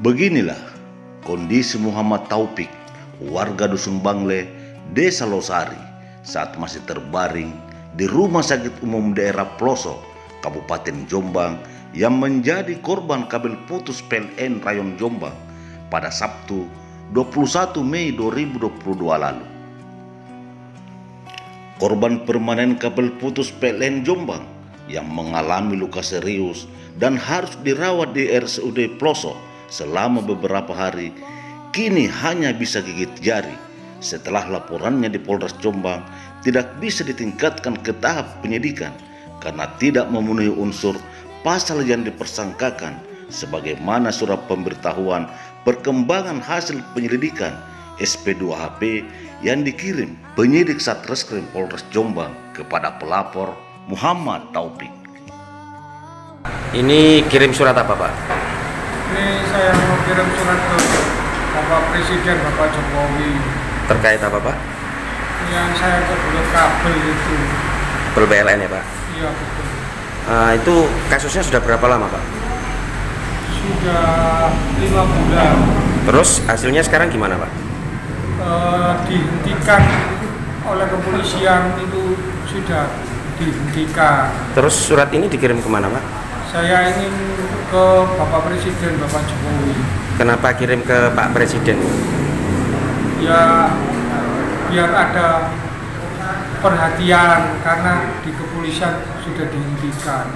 Beginilah kondisi Muhammad Taufik, warga Dusun Bangle, Desa Losari, saat masih terbaring di Rumah Sakit Umum Daerah Pelosok, Kabupaten Jombang, yang menjadi korban kabel putus PLN Rayon Jombang pada Sabtu 21 Mei 2022 lalu. Korban permanen kabel putus PLN Jombang yang mengalami luka serius dan harus dirawat di RSUD Pelosok selama beberapa hari, kini hanya bisa gigit jari setelah laporannya di Polres Jombang tidak bisa ditingkatkan ke tahap penyidikan karena tidak memenuhi unsur pasal yang dipersangkakan, sebagaimana surat pemberitahuan perkembangan hasil penyelidikan SP2HP yang dikirim penyidik Satreskrim Polres Jombang kepada pelapor Muhammad Taufik. Ini kirim surat apa, Pak? Ini saya mau kirim surat ke Bapak Presiden, Bapak Jokowi. Terkait apa, Pak? Yang saya kebelet kabel itu. Kabel PLN ya, Pak? Iya, betul. Itu kasusnya sudah berapa lama, Pak? Sudah 5 bulan. Terus hasilnya sekarang gimana, Pak? Dihentikan oleh kepolisian, itu sudah dihentikan. Terus surat ini dikirim kemana, Pak? Saya ingin ke Bapak Presiden, Bapak Jokowi. Kenapa kirim ke Pak Presiden? Ya, biar ada perhatian karena di kepolisian sudah dihentikan.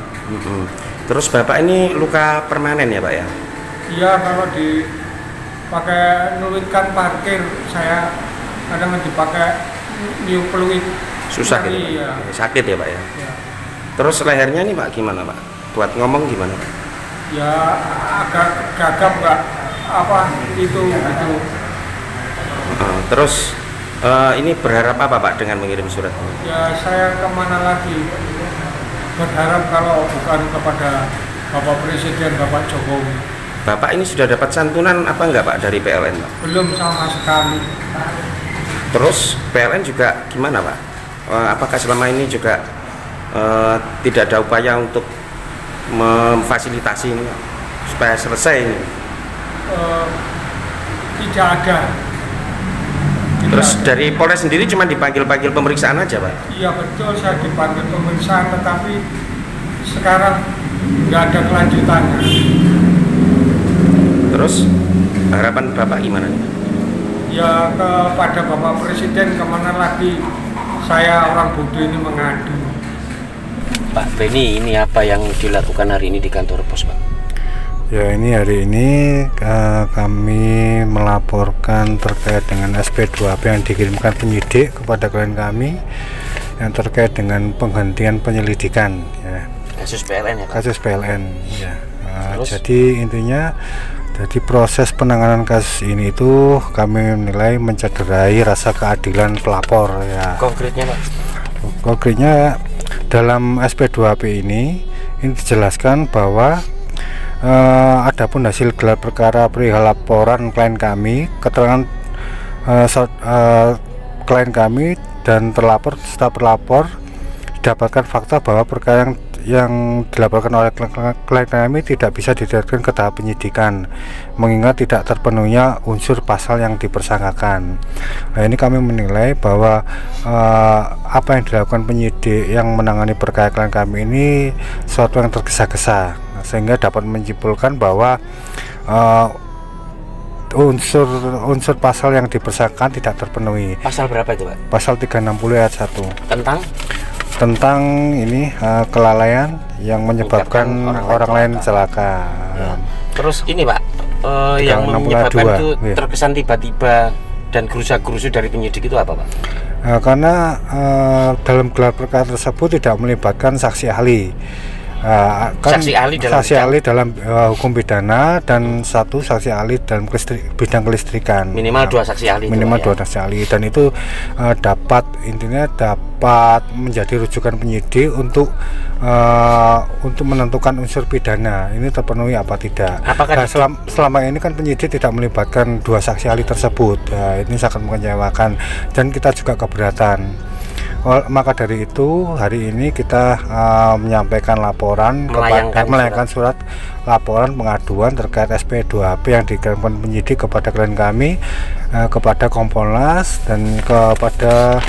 Terus Bapak ini luka permanen ya, Pak ya? Iya, kalau dipakai nulitkan parkir, saya kadang dipakai new peluit. Susah gitu, Pak? Iya. Sakit ya, Pak ya? Ya. Terus lehernya nih, Pak, gimana, Pak? Buat ngomong gimana, Pak? Ya, agak gagap, Pak. Apa itu gitu. Terus ini berharap apa, Pak, dengan mengirim surat ini? Ya, saya kemana lagi? Berharap kalau bukan kepada Bapak Presiden, Bapak Jokowi. Bapak ini sudah dapat santunan apa enggak, Pak, dari PLN, Pak? Belum sama sekali. Terus PLN juga gimana, Pak? Apakah selama ini juga tidak ada upaya untuk memfasilitasi ini supaya selesai ini? Tidak ada. Terus dari Polres sendiri cuma dipanggil-panggil pemeriksaan aja, Pak? Iya betul, saya dipanggil pemeriksaan, tetapi sekarang nggak ada kelanjutannya. Terus harapan Bapak gimana nih? Ya kepada Bapak Presiden, kemana lagi saya orang bodoh ini mengadu. Pak Beni, ini apa yang dilakukan hari ini di kantor pos, Pak? Ya, ini hari ini kami melaporkan terkait dengan SP2HP yang dikirimkan penyidik kepada klien kami yang terkait dengan penghentian penyelidikan ya. Kasus PLN ya, Pak? Kasus PLN ya. Jadi intinya, jadi proses penanganan kasus ini itu kami menilai mencederai rasa keadilan pelapor ya. Konkretnya, Pak? Konkretnya dalam SP2HP ini dijelaskan bahwa adapun hasil gelar perkara perihal laporan klien kami, keterangan klien kami dan terlapor serta pelapor didapatkan fakta bahwa perkara yang dilaporkan oleh klien kami tidak bisa diteruskan ke tahap penyidikan mengingat tidak terpenuhnya unsur pasal yang dipersangkakan. Nah, ini kami menilai bahwa apa yang dilakukan penyidik yang menangani perkara klien kami ini suatu yang tergesa-gesa, sehingga dapat menyimpulkan bahwa unsur pasal yang dipersangkakan tidak terpenuhi. Pasal berapa itu, Pak? Pasal 360 ayat 1 tentang ini kelalaian yang menyebabkan orang lain celaka. Terus ini, Pak, yang menyebabkan itu terkesan tiba-tiba dan gerusa-gerusu dari penyidik itu apa, Pak? Karena dalam gelar perkara tersebut tidak melibatkan saksi ahli. Saksi ahli dalam hukum pidana dan satu saksi ahli dalam bidang kelistrikan. Minimal dua saksi ahli. Minimal dua saksi ahli, dan itu dapat menjadi rujukan penyidik untuk menentukan unsur pidana ini terpenuhi apa tidak. Nah, selama ini kan penyidik tidak melibatkan dua saksi ahli tersebut. Ini sangat mengecewakan dan kita juga keberatan. Maka dari itu hari ini kita menyampaikan laporan melayangkan surat laporan pengaduan terkait SP2HP yang dikirimkan penyidik kepada klien kami, kepada Kompolnas dan kepada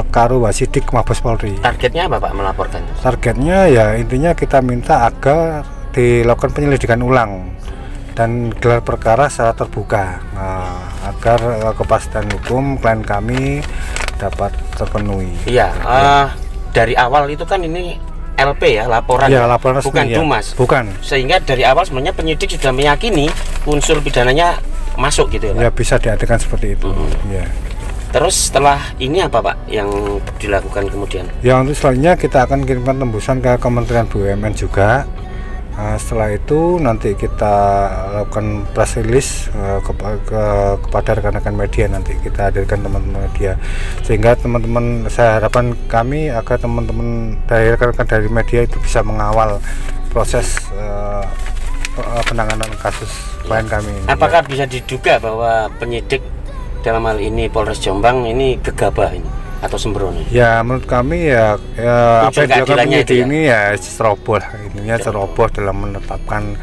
Karu Wasidik Mabes Polri. Targetnya apa Pak melaporkan? Targetnya ya intinya kita minta agar dilakukan penyelidikan ulang dan gelar perkara secara terbuka, agar kepastian hukum klien kami dapat terpenuhi. Iya, dari awal itu kan ini LP ya, laporan, ya, laporan bukan resmi, Dumas. Ya. Bukan. Sehingga dari awal sebenarnya penyidik sudah meyakini unsur pidananya masuk gitu ya, Pak? Ya, bisa diartikan seperti itu. Ya. Terus setelah ini apa Pak yang dilakukan kemudian? Ya, untuk selanjutnya kita akan kirimkan tembusan ke Kementerian BUMN juga. Setelah itu nanti kita lakukan press release kepada rekan-rekan media, nanti kita hadirkan teman-teman media, sehingga teman-teman, saya harapkan kami agar teman-teman dari rekan-rekan dari media itu bisa mengawal proses penanganan kasus klien kami ini. Apakah bisa diduga bahwa penyidik dalam hal ini Polres Jombang ini gegabah ini atau sembrono? Ya, menurut kami ya apa yang dilakukan penyidik ini ya ceroboh, ininya ceroboh dalam menetapkan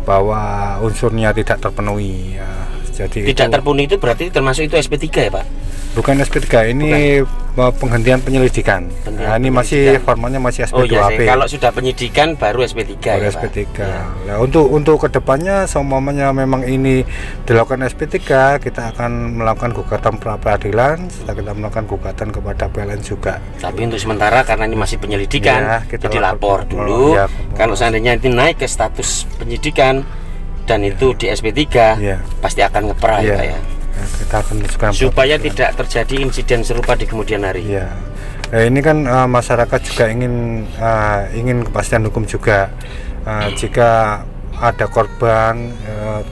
bahwa unsurnya tidak terpenuhi ya. Jadi tidak terpenuhi itu berarti termasuk itu SP3 ya Pak? Bukan SP3, ini penghentian penyelidikan. Nah, ini masih formalnya masih SP2HP. Oh iya, kalau sudah penyidikan baru SP3 baru ya SP3. Ya. Nah, untuk kedepannya seumpamanya memang ini dilakukan SP3, kita akan melakukan gugatan pra peradilan, setelah kita melakukan gugatan kepada PLN juga. Tapi untuk sementara karena ini masih penyelidikan, ya, kita jadi lapor dulu. Ya, kalau seandainya ini naik ke status penyidikan dan itu di SP3, ya, pasti akan ngeprah ya Pak ya. Kita akan supaya tidak terjadi insiden serupa di kemudian hari. Ya, nah, ini kan masyarakat juga ingin kepastian hukum juga. Jika ada korban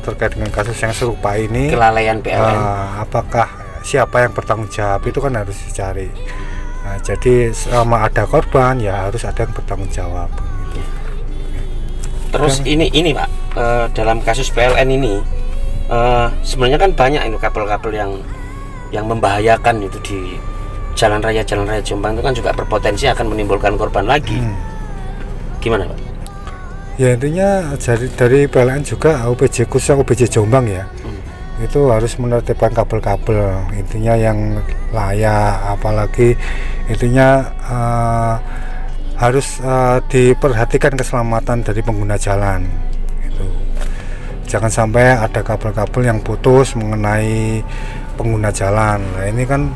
terkait dengan kasus yang serupa ini, kelalaian PLN, apakah siapa yang bertanggung jawab itu kan harus dicari. Jadi selama ada korban ya harus ada yang bertanggung jawab. Gitu. Terus ini Pak, dalam kasus PLN ini. Sebenarnya kan banyak itu kabel-kabel yang membahayakan itu di jalan raya Jombang itu kan juga berpotensi akan menimbulkan korban lagi. Gimana Pak? Ya intinya dari PLN juga OPJ khususnya OPJ Jombang ya, itu harus menertibkan kabel-kabel intinya yang layak, apalagi intinya harus diperhatikan keselamatan dari pengguna jalan. Jangan sampai ada kabel-kabel yang putus mengenai pengguna jalan. Nah, ini kan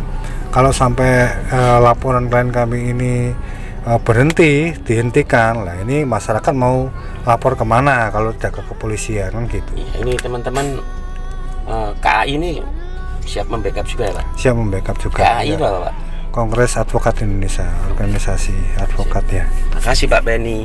kalau sampai laporan klien kami ini dihentikan, lah ini masyarakat mau lapor kemana kalau tidak ke kepolisian kan gitu. Ya, ini teman-teman KAI ini siap membackup juga ya Pak? Siap membackup juga. KAI ya. itu apa Pak? Kongres Advokat Indonesia, organisasi advokat ya. Terima kasih Pak Benny.